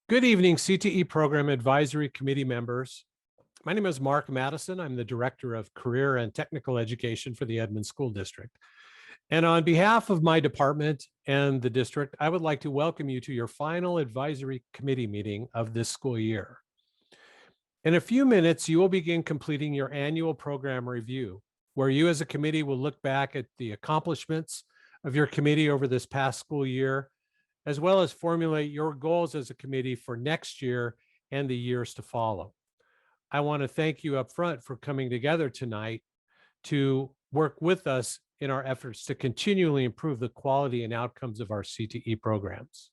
Good evening, CTE Program Advisory Committee members. My name is Mark Madison. I'm the Director of Career and Technical Education for the Edmonds School District. And on behalf of my department and the district, I would like to welcome you to your final advisory committee meeting of this school year. In a few minutes, you will begin completing your annual program review, where you as a committee will look back at the accomplishments of your committee over this past school year, as well as formulate your goals as a committee for next year and the years to follow. I want to thank you up front for coming together tonight to work with us in our efforts to continually improve the quality and outcomes of our CTE programs.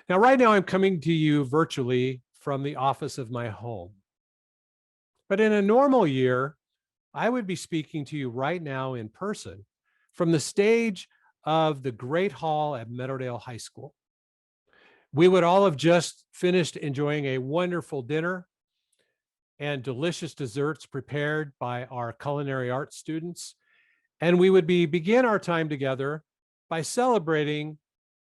Now, right now, I'm coming to you virtually from the office of my home. But in a normal year, I would be speaking to you right now in person from the stage of the Great Hall at Meadowdale High School. We would all have just finished enjoying a wonderful dinner and delicious desserts prepared by our culinary arts students. And we would begin our time together by celebrating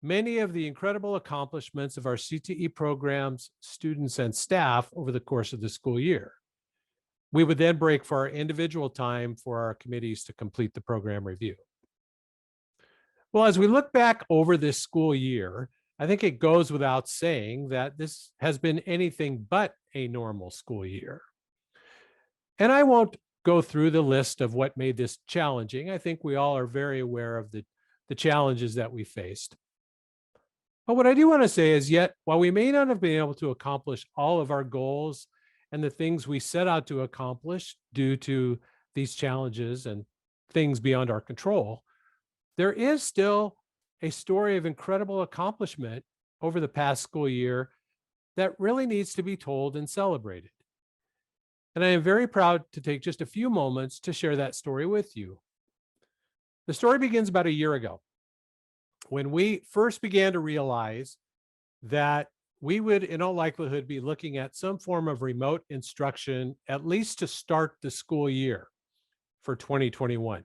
many of the incredible accomplishments of our CTE programs, students, and staff over the course of the school year. We would then break for our individual time for our committees to complete the program review. Well, as we look back over this school year, I think it goes without saying that this has been anything but a normal school year. And I won't go through the list of what made this challenging. I think we all are very aware of the challenges that we faced. But what I do want to say is, yet, while we may not have been able to accomplish all of our goals and the things we set out to accomplish due to these challenges and things beyond our control, there is still a story of incredible accomplishment over the past school year that really needs to be told and celebrated. And I am very proud to take just a few moments to share that story with you. The story begins about a year ago, when we first began to realize that we would, in all likelihood, be looking at some form of remote instruction, at least to start the school year for 2021.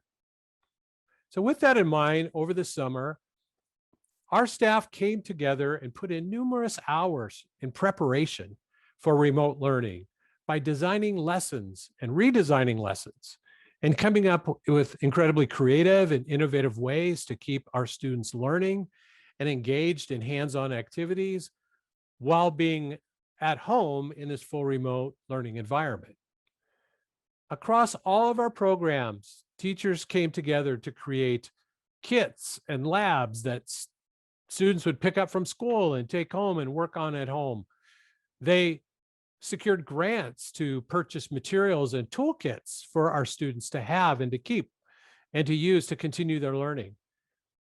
So with that in mind, over the summer, our staff came together and put in numerous hours in preparation for remote learning by designing lessons and redesigning lessons and coming up with incredibly creative and innovative ways to keep our students learning and engaged in hands-on activities while being at home in this full remote learning environment. Across all of our programs, teachers came together to create kits and labs that students would pick up from school and take home and work on at home. They secured grants to purchase materials and toolkits for our students to have and to keep and to use to continue their learning.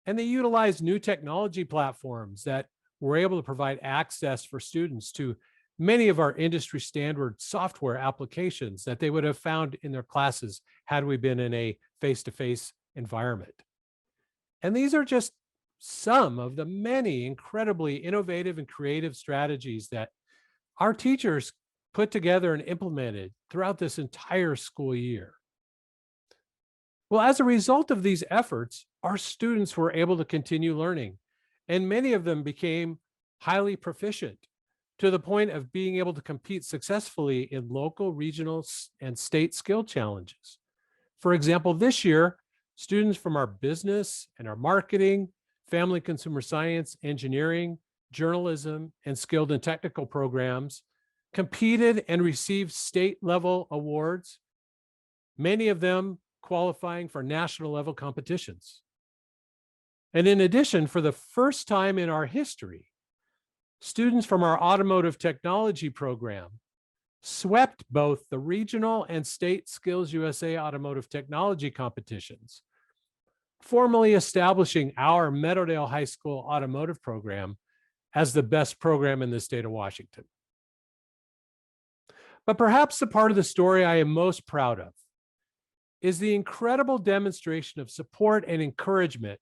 And they utilized new technology platforms that were able to provide access for students to many of our industry standard software applications that they would have found in their classes had we been in a face-to-face environment. And these are just some of the many incredibly innovative and creative strategies that our teachers put together and implemented throughout this entire school year. Well, as a result of these efforts, our students were able to continue learning, and many of them became highly proficient to the point of being able to compete successfully in local, regional, and state skill challenges. For example, this year, students from our business and our marketing, family consumer science, engineering, journalism, and skilled and technical programs competed and received state-level awards, many of them qualifying for national level competitions. And in addition, for the first time in our history, students from our automotive technology program swept both the regional and state Skills USA automotive technology competitions, formally establishing our Meadowdale High School automotive program as the best program in the state of Washington. But perhaps the part of the story I am most proud of is the incredible demonstration of support and encouragement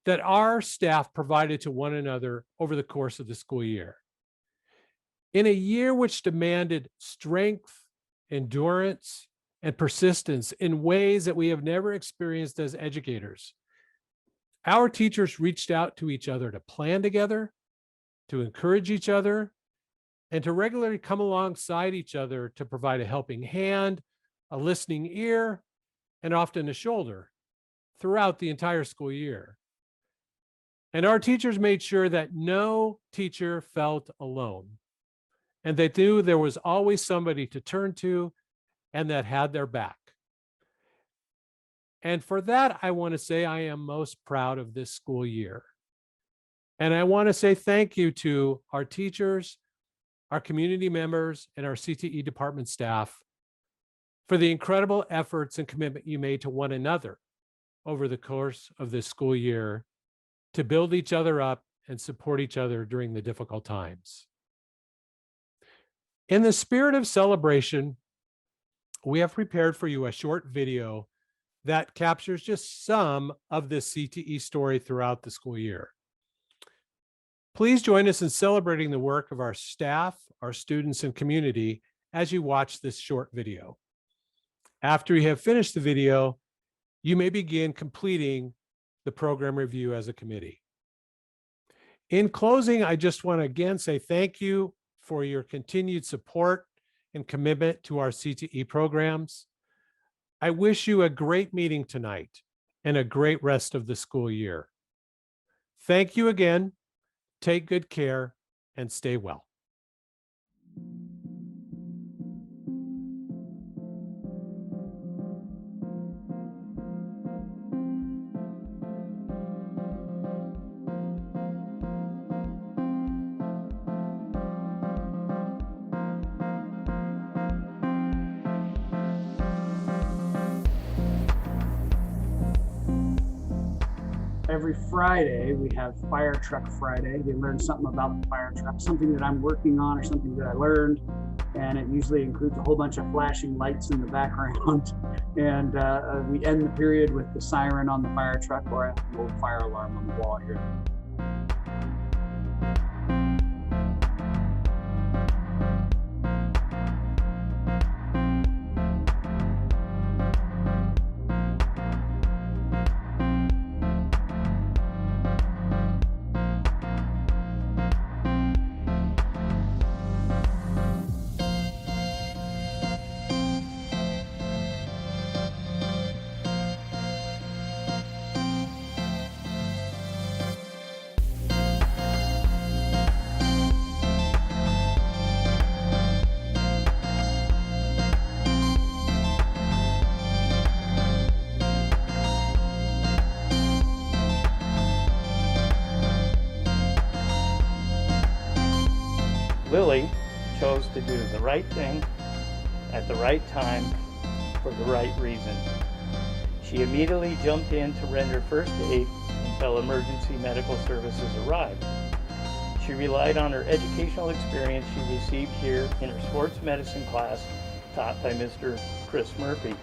that our staff provided to one another over the course of the school year. In a year which demanded strength, endurance, and persistence in ways that we have never experienced as educators, our teachers reached out to each other to plan together, to encourage each other, and to regularly come alongside each other to provide a helping hand, a listening ear, and often a shoulder throughout the entire school year. And our teachers made sure that no teacher felt alone, and they knew there was always somebody to turn to and that had their back. And for that, I want to say I am most proud of this school year. And I want to say thank you to our teachers, our community members, and our CTE department staff for the incredible efforts and commitment you made to one another over the course of this school year to build each other up and support each other during the difficult times. In the spirit of celebration, we have prepared for you a short video that captures just some of the CTE story throughout the school year. Please join us in celebrating the work of our staff, our students, and community as you watch this short video. After you have finished the video, you may begin completing the program review as a committee. In closing, I just want to again say thank you for your continued support and commitment to our CTE programs. I wish you a great meeting tonight and a great rest of the school year. Thank you again. Take good care and stay well. Every Friday, we have Fire Truck Friday. They learn something about the fire truck, something that I'm working on or something that I learned. And it usually includes a whole bunch of flashing lights in the background. And we end the period with the siren on the fire truck or a little fire alarm on the wall here. Lily chose to do the right thing at the right time for the right reason. She immediately jumped in to render first aid until emergency medical services arrived. She relied on her educational experience she received here in her sports medicine class taught by Mr. Chris Murphy.